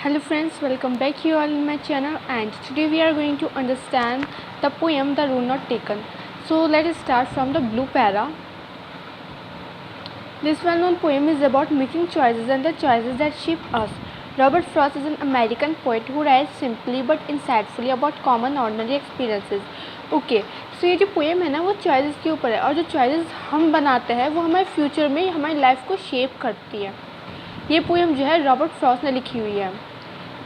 Hello friends, welcome back you all in my channel, and today we are going to understand the poem The Road Not Taken. So let us start from the blue para. This well-known poem is about making choices and the choices that shape us. Robert Frost is an American poet who writes simply but insightfully about common ordinary experiences. Okay so ये जो poem है ना वो choices के ऊपर है, और जो चॉइसेस हम बनाते हैं वो हमारे फ्यूचर में हमारी लाइफ को शेप करती है. ये पोएम जो है रॉबर्ट फ्रॉस्ट ने लिखी हुई है.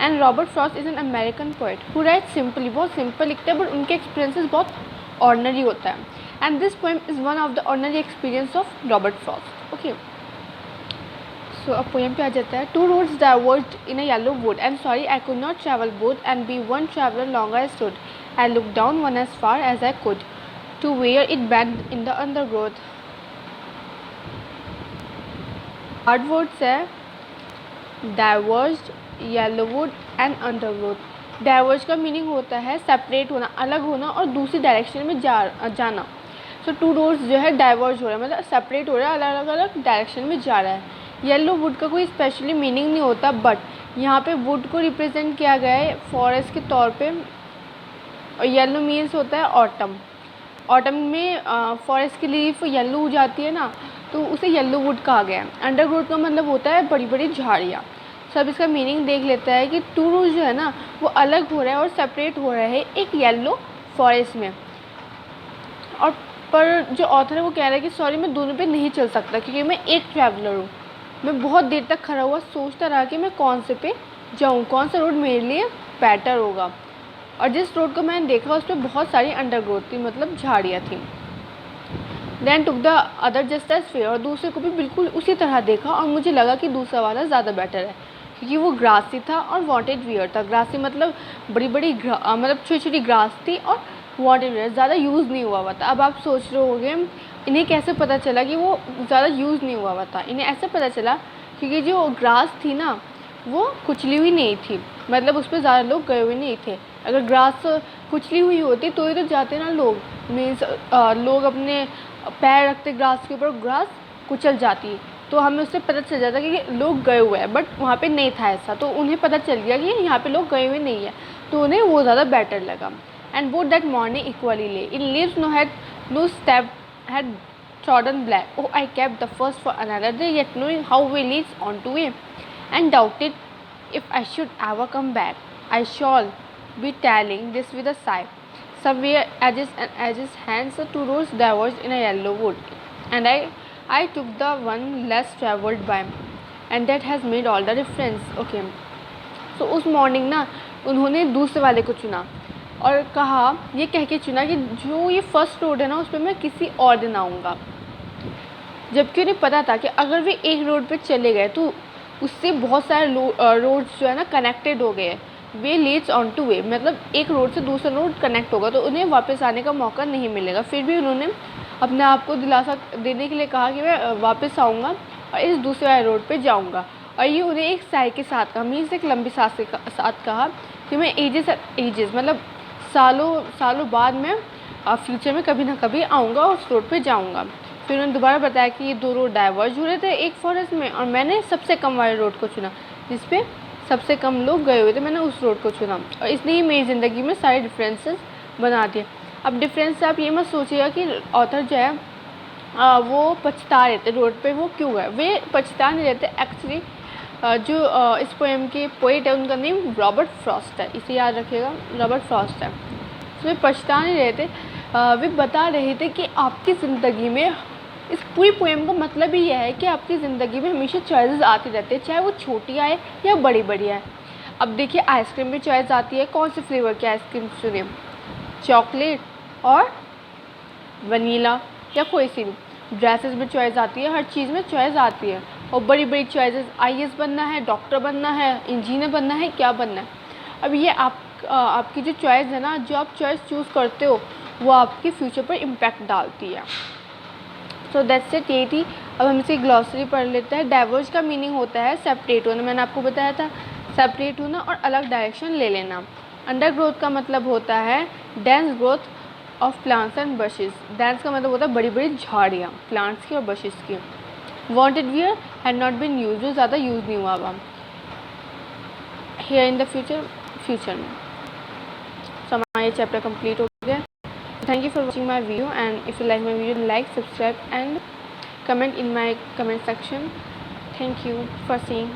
And Robert Frost is an American poet who write simply. बहुत सिंपल लिखते हैं बट उनके एक्सपीरियंसेस बहुत ऑर्डनरी होता है. And this poem is one of the ordinary experience of Robert Frost. Okay so अब पोएम पे आ जाता है. Two roads diverged in a yellow wood and sorry I could not travel both and be one traveller long I stood. I look down one as far as I could to where it bent in the undergrowth. Hard words है diverged, yellow wood and undergrowth. Diverge का meaning होता है separate होना, अलग होना और दूसरी direction में जाना. सो टू रोड्स जो है डाइवर्ज हो रहा है, मतलब सेपरेट हो रहा है, अलग अलग डायरेक्शन में जा रहा है. येलो वुड का कोई स्पेशली मीनिंग नहीं होता, बट यहाँ पे वुड को रिप्रेजेंट किया गया है फॉरेस्ट के तौर पे. और येलो मीन्स होता है ऑटम. ऑटम में फॉरेस्ट की लीफ येलो हो जाती है ना, तो उसे येलो वुड कहा गया है. अंडरग्रोथ का मतलब होता है बड़ी बड़ी झाड़ियाँ. सब इसका मीनिंग देख लेता है कि टू रोज जो है ना वो अलग हो रहा है और सेपरेट हो रहा है एक येलो फॉरेस्ट में. और पर जो ऑथर है वो कह रहा है कि सॉरी मैं दोनों पे नहीं चल सकता क्योंकि मैं एक ट्रैवलर हूँ. मैं बहुत देर तक खड़ा हुआ सोचता रहा कि मैं कौन से पे जाऊँ, कौन सा रोड मेरे लिए बेटर होगा. और जिस रोड को मैंने देखा उस पर बहुत सारी अंडरग्रोथ थी, मतलब झाड़ियाँ थी. Then took the other just as fair. और दूसरे को भी बिल्कुल उसी तरह देखा और मुझे लगा कि दूसरा वाला ज़्यादा बेटर है क्योंकि वो ग्रासी था और वांटेड वियर था. ग्रासी मतलब बड़ी बड़ी मतलब छोटी छोटी ग्रास थी, और वांटेड वियर ज़्यादा यूज़ नहीं हुआ हुआ था. अब आप सोच रहे होंगे इन्हें कैसे पता चला कि वो ज़्यादा यूज़ नहीं हुआ हुआ था. इन्हें ऐसे पता चला क्योंकि जो ग्रास थी ना वो कुचली हुई नहीं थी, मतलब उस पर ज़्यादा लोग गए हुए नहीं थे. अगर ग्रास कुचली हुई होती तो ये तो जाते ना लोग, मीन्स लोग अपने पैर रखते ग्रास के ऊपर, ग्रास कुचल जाती. तो हमें उससे पता चल जाता कि लोग गए हुए हैं, बट वहाँ पे नहीं था ऐसा. तो उन्हें पता चल गया कि यहाँ पे लोग गए हुए नहीं है, तो उन्हें वो ज़्यादा बेटर लगा. And both that morning equally lay in leaves no step had trodden black. Oh, I kept the first for another day, yet knowing how we leads on to way, and doubted if I should ever come back. I shall be telling this with a sigh. Somewhere edges hands two roads diverged in a yellow wood, and I took the one less travelled by, and that has made all the difference. Okay, so उस morning ना उन्होंने दूसरे वाले को चुना और कहा, ये कह के चुना कि जो ये फर्स्ट रोड है ना उस पर मैं किसी और दिन आऊँगा. जबकि उन्हें पता था कि अगर वे एक रोड पे चले गए तो उससे बहुत सारे रोड्स जो है ना कनेक्टेड हो गए. वे लीड्स ऑन टू वे, मतलब एक रोड से दूसरा रोड कनेक्ट होगा तो उन्हें वापस आने का मौका नहीं मिलेगा. फिर भी उन्होंने अपने आप को दिलासा देने के लिए कहा कि मैं वापस आऊँगा और इस दूसरे वाले रोड पे जाऊँगा. और ये उन्हें एक साय के साथ कहा, मीन्स एक लंबी सांस के साथ कहा कि मैं एजेस मतलब सालों बाद में फ्यूचर में कभी ना कभी आऊँगा और उस रोड पे जाऊँगा. फिर उन्होंने दोबारा बताया कि ये दो रोड डाइवर्ज हो रहे थे एक फॉरेस्ट में, और मैंने सबसे कम वाले रोड को चुना जिस पे सबसे कम लोग गए हुए थे. मैंने उस रोड को चुना और इसने ही मेरी ज़िंदगी में सारे डिफरेंसेस बना दिए. अब डिफरेंस से आप ये मत सोचिएगा कि ऑथर जो है वो पछता रहे थे रोड पे वो क्यों गए. वे पछता नहीं रहते एक्चुअली. जो इस पोएम के पोइट है उनका नेम रॉबर्ट फ्रॉस्ट है, इसे याद रखिएगा, रॉबर्ट फ्रॉस्ट है. तो वे पछता नहीं रहे थे, वे बता रहे थे कि आपकी ज़िंदगी में, इस पूरी पोएम का मतलब ही यह है कि आपकी ज़िंदगी में हमेशा चॉइसेस आती रहती है, चाहे वो छोटी आए या बड़ी बड़ी आए. अब देखिए आइसक्रीम में चॉइस आती है, कौन से फ्लेवर की आइसक्रीम चुने, चॉकलेट और वनीला या कोई सी भी. ड्रेसेस में चॉइस आती है, हर चीज़ में चॉइस आती है. और बड़ी बड़ी चॉइसेस, IAS बनना है, डॉक्टर बनना है, इंजीनियर बनना है, क्या बनना है. अब ये आपकी जो चॉइस है ना, जो आप चॉइस चूज़ करते हो वो आपके फ्यूचर पर इम्पैक्ट डालती है. सो दैट्स इट, ये थी. अब हम इसे ग्लॉसरी पढ़ लेते हैं. डाइवर्ज का मीनिंग होता है सेपरेट होना, मैंने आपको बताया था, सेपरेट होना और अलग डायरेक्शन ले लेना. अंडरग्रोथ का मतलब होता है dense growth of plants and buses. Dense का मतलब होता है बड़ी बड़ी झाड़ियाँ प्लांट्स की और बशेस की. Wanted wear had not been use, जो ज़्यादा यूज़ नहीं हुआ हुआ. हेयर इन द फ्यूचर में। सो हमारा ये चैप्टर कंप्लीट हो गया। Thank you for watching my video, and if you like my video, like, subscribe and comment in my comment section. Thank you for seeing.